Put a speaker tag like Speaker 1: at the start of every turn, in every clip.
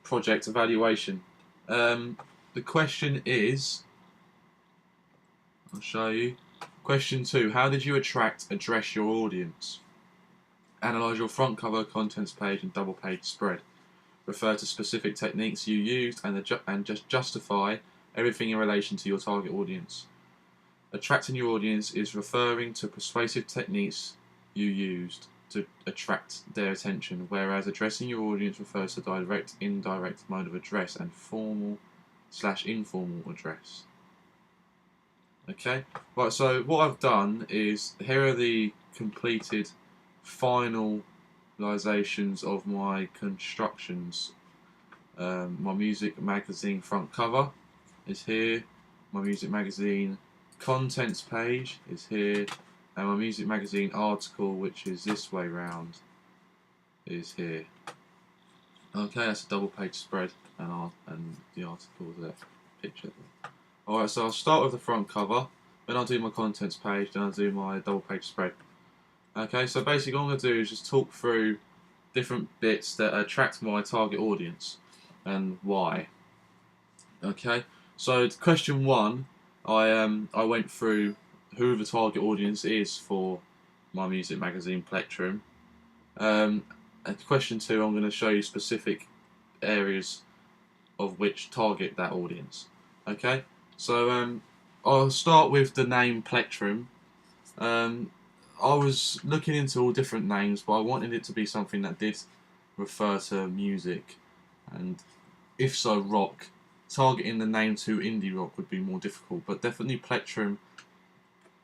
Speaker 1: project evaluation. The question is, I'll show you. Question 2, how did you address your audience? Analyse your front cover, contents page and double page spread. Refer to specific techniques you used and just justify everything in relation to your target audience. Attracting your audience is referring to persuasive techniques you used to attract their attention, whereas addressing your audience refers to direct, indirect mode of address and formal/informal address. Okay, right, so what I've done is, here are the completed finalizations of my constructions. My music magazine front cover is here, my music magazine contents page is here, and my music magazine article, which is this way round, is here. Okay, that's a double page spread, and the article there, picture there. Alright, so I'll start with the front cover, then I'll do my contents page, then I'll do my double page spread. Okay, so basically all I'm going to do is just talk through different bits that attract my target audience and why. Okay, so question 1, I went through who the target audience is for my music magazine Plectrum. And question 2, I'm going to show you specific areas of which target that audience. Okay, so I'll start with the name Plectrum. I was looking into all different names, but I wanted it to be something that did refer to music, and if so, rock. Targeting the name to indie rock would be more difficult, but definitely Plectrum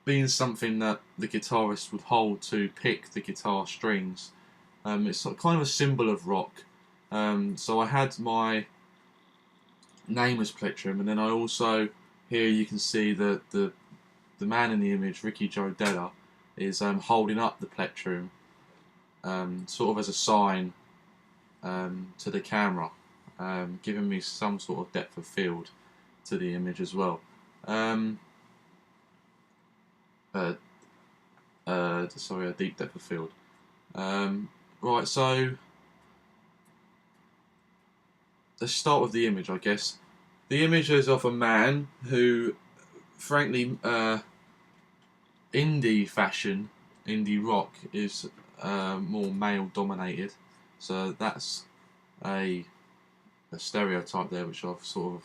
Speaker 1: being something that the guitarist would hold to pick the guitar strings. It's kind of a symbol of rock. So I had my name as Plectrum, and then I also, here you can see that the man in the image, Ricky Joe Della, is holding up the Plectrum, sort of as a sign to the camera, giving me some sort of depth of field to the image as well. Sorry, a deep depth of field. Right, so let's start with the image, I guess. The image is of a man who, frankly, indie fashion, indie rock is more male dominated, so that's a stereotype there which I've sort of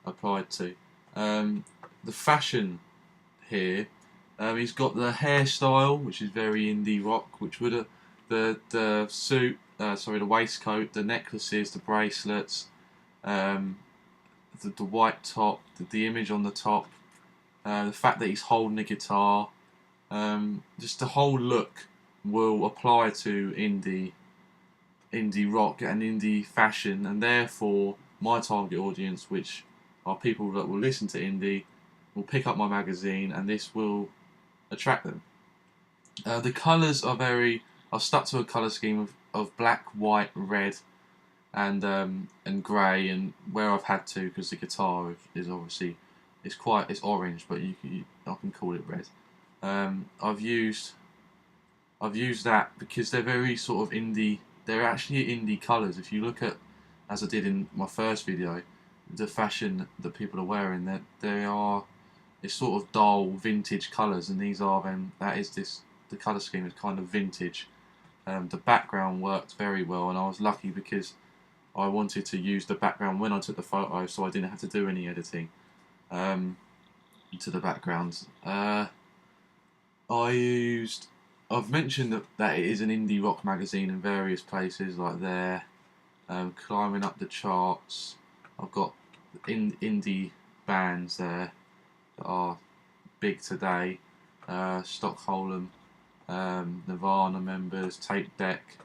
Speaker 1: applied to. The fashion here, he's got the hairstyle which is very indie rock, which would the suit, the waistcoat, the necklaces, the bracelets, the white top, the image on the top, the fact that he's holding a guitar, just the whole look will apply to indie rock and indie fashion, and therefore my target audience, which are people that will listen to indie, will pick up my magazine, and this will attract them. The colours are I've stuck to a colour scheme of black, white, red, and grey, and where I've had to, because the guitar is obviously it's orange, but I can call it red. I've used that because they're very sort of indie. They're actually indie colours. If you look at, as I did in my first video, the fashion that people are wearing, it's sort of dull vintage colours, and these are the colour scheme is kind of vintage. The background worked very well, and I was lucky because I wanted to use the background when I took the photo, so I didn't have to do any editing to the background. I've mentioned that it is an indie rock magazine in various places, like there, climbing up the charts. I've got indie bands there that are big today, Stockholm, Nirvana members, Tape Deck,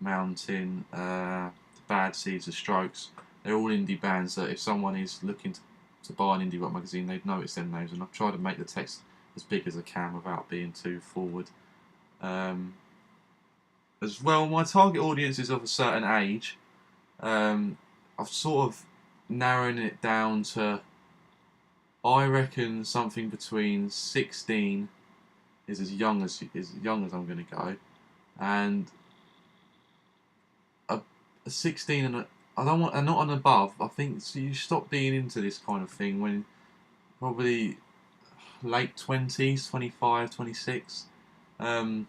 Speaker 1: Mountain, the Bad Seeds, the Strokes. They're all indie bands that if someone is looking to buy an indie rock magazine, they'd notice them names, and I've tried to make the text as big as I can without being too forward. As well, my target audience is of a certain age. I've sort of narrowed it down to, I reckon something between 16 is as young as I'm going to go, and a 16 and I don't want, and not on above. I think so you stop being into this kind of thing when probably late 20s, 25, 26. Um,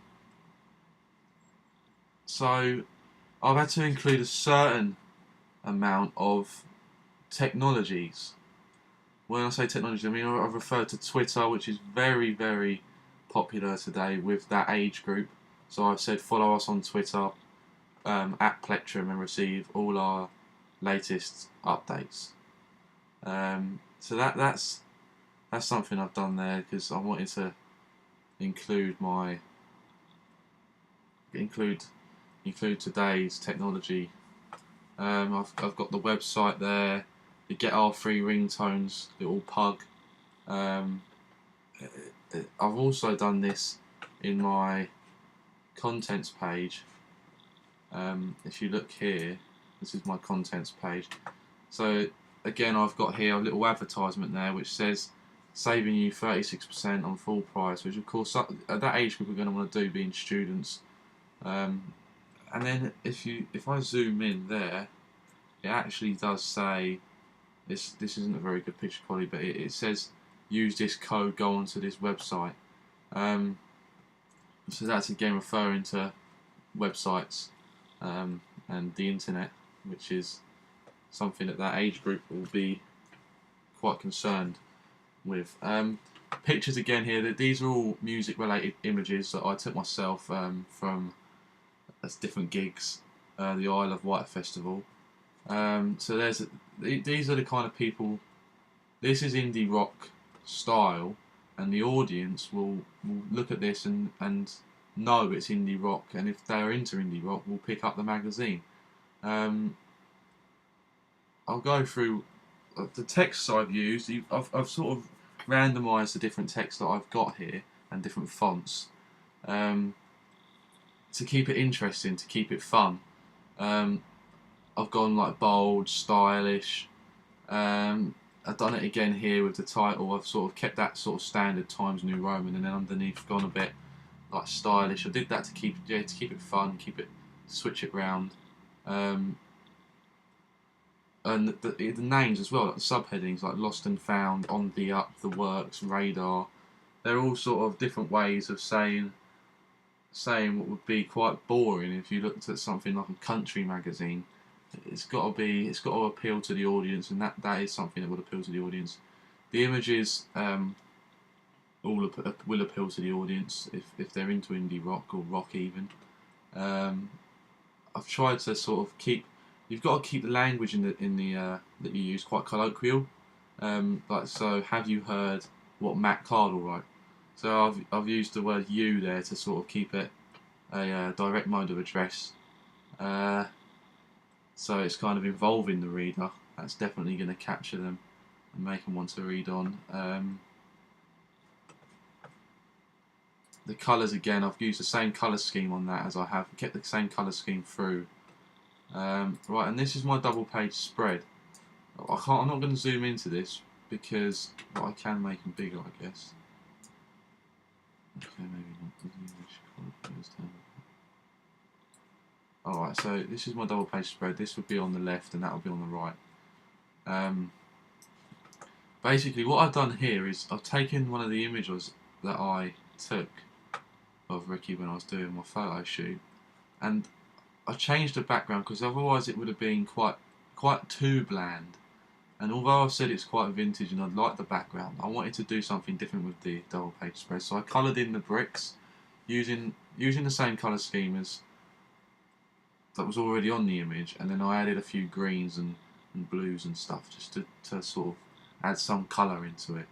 Speaker 1: so I've had to include a certain amount of technologies. When I say technology, I mean I've referred to Twitter, which is very, very popular today with that age group. So I've said follow us on Twitter at Plectrum and receive all our latest updates. So that's something I've done there because I wanted to include my include include today's technology. I've got the website there. You get our free ringtones, little pug. Um, I've also done this in my contents page. If you look here, this is my contents page. So again, I've got here a little advertisement there which says saving you 36% on full price, which of course at that age group we're going to want to do, being students. And then if I zoom in there, it actually does say this isn't a very good picture quality, but it says use this code, go onto this website. So that's again referring to websites and the internet, which is something that age group will be quite concerned with. Pictures again here. That these are all music related images that I took myself from different gigs, the Isle of Wight Festival. So these are the kind of people. This is indie rock style, and the audience will look at this and know it's indie rock, and if they're into indie rock, will pick up the magazine. I'll go through the texts I've used. I've sort of randomised the different texts that I've got here and different fonts to keep it interesting, to keep it fun. I've gone like bold, stylish. I've done it again here with the title. I've sort of kept that sort of standard Times New Roman, and then underneath gone a bit like stylish. I did that to keep it fun, switch it round. And the names as well, like the subheadings like Lost and Found, On the Up, The Works, Radar. They're all sort of different ways of saying what would be quite boring if you looked at something like a country magazine. It's got to appeal to the audience, and that is something that would appeal to the audience. The images will appeal to the audience if they're into indie rock or rock even. I've tried to sort of keep. You've got to keep the language in the that you use quite colloquial. Like so, have you heard what Matt Cardle wrote? So I've used the word "you" there to sort of keep it a direct mode of address. So it's kind of involving the reader. That's definitely going to capture them and make them want to read on. The colours again, I've used the same colour scheme on that as I have kept the same colour scheme through. Right, and this is my double page spread. I'm not going to zoom into this because I can make them bigger, I guess. Okay, maybe not. Alright, so this is my double page spread. This would be on the left and that would be on the right. Basically what I've done here is I've taken one of the images that I took of Ricky when I was doing my photo shoot, and I changed the background because otherwise it would have been quite too bland. And although I've said it's quite vintage and I like the background, I wanted to do something different with the double page spread. So I coloured in the bricks using the same colour scheme as that was already on the image, and then I added a few greens and blues and stuff just to sort of add some colour into it.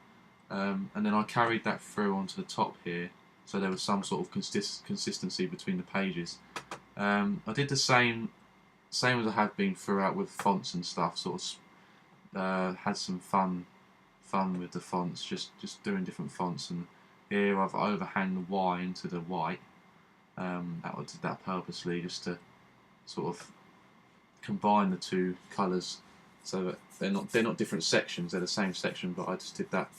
Speaker 1: And then I carried that through onto the top here, so there was some sort of consistency between the pages. I did the same as I have been throughout with fonts and stuff. Sort of had some fun with the fonts, just doing different fonts. And here I've overhang the Y into the white. I did that purposely just to sort of combine the two colours so that they're not different sections. They're the same section, but I just did that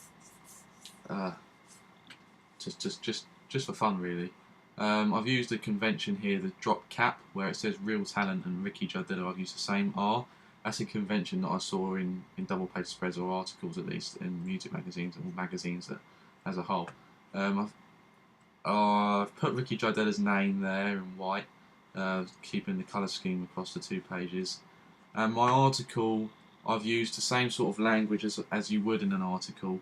Speaker 1: just for fun, really. I've used the convention here, the drop cap, where it says Real Talent and Ricky Jardillo. I've used the same R. that's a convention that I saw in double page spreads or articles, at least in music magazines or magazines as a whole. I've put Ricky Jardella's name there in white, keeping the colour scheme across the 2 pages. And my article, I've used the same sort of language as you would in an article,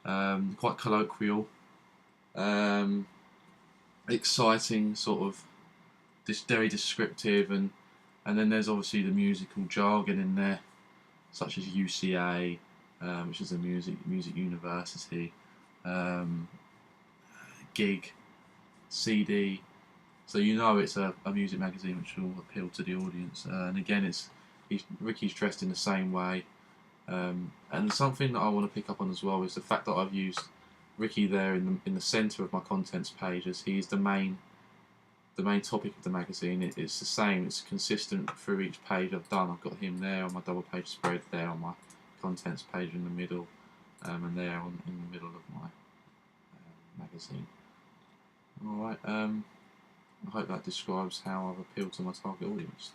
Speaker 1: quite colloquial, exciting, sort of very descriptive, and then there's obviously the musical jargon in there, such as UCA, which is a music university, gig, CD. So you know it's a music magazine which will appeal to the audience. And again, Ricky's dressed in the same way. And something that I want to pick up on as well is the fact that I've used Ricky there in the centre of my contents page, as he's the main topic of the magazine. It's the same. It's consistent through each page I've done. I've got him there on my double page spread, there on my contents page in the middle, and there in the middle of my magazine. Alright, I hope that describes how I've appealed to my target audience.